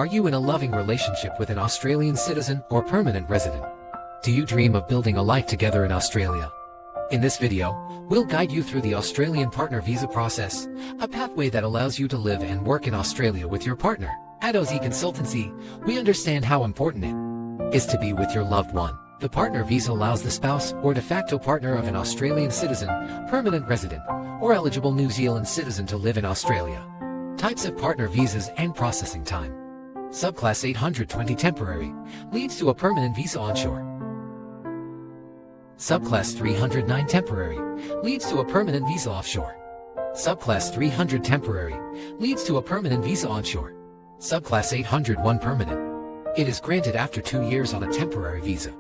Are you in a loving relationship with an Australian citizen or permanent resident? Do you dream of building a life together in Australia? In this video, we'll guide you through the Australian partner visa process, a pathway that allows you to live and work in Australia with your partner. At Aussie Consultancy, we understand how important it is to be with your loved one. The partner visa allows the spouse or de facto partner of an Australian citizen, permanent resident, or eligible New Zealand citizen to live in Australia. Types of partner visas and processing time. Subclass 820 temporary leads to a permanent visa onshore. Subclass 309 temporary leads to a permanent visa offshore. Subclass 300 temporary leads to a permanent visa onshore. Subclass 801 permanent. It is granted after 2 years on a temporary visa.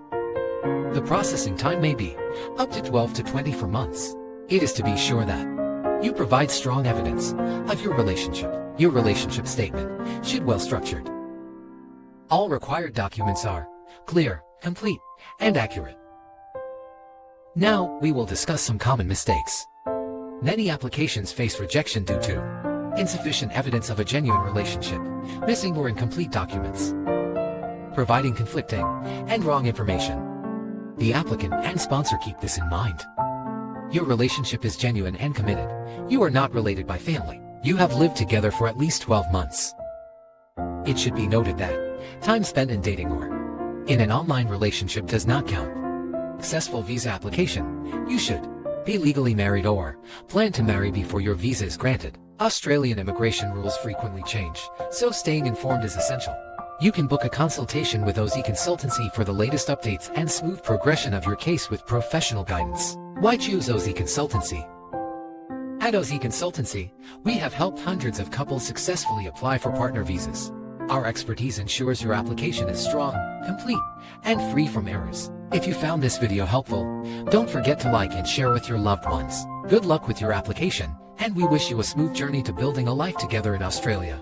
The processing time may be up to 12 to 24 months. It is to be sure that you provide strong evidence of your relationship. Your relationship statement should well structured. All required documents are clear, complete, and accurate. Now, we will discuss some common mistakes. Many applications face rejection due to insufficient evidence of a genuine relationship, missing or incomplete documents, providing conflicting and wrong information. The applicant and sponsor keep this in mind. Your relationship is genuine and committed. You are not related by family. You have lived together for at least 12 months. It should be noted that time spent in dating or in an online relationship does not count. Successful visa application. You should be legally married or plan to marry before your visa is granted. Australian immigration rules frequently change, so staying informed is essential. You can book a consultation with Aussie Consultancy for the latest updates and smooth progression of your case with professional guidance. Why choose Aussie Consultancy? At Aussie Consultancy, we have helped hundreds of couples successfully apply for partner visas. Our expertise ensures your application is strong, complete, and free from errors. If you found this video helpful, don't forget to like and share with your loved ones. Good luck with your application, and we wish you a smooth journey to building a life together in Australia.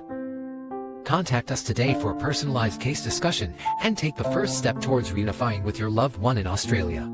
Contact us today for a personalized case discussion and take the first step towards reunifying with your loved one in Australia.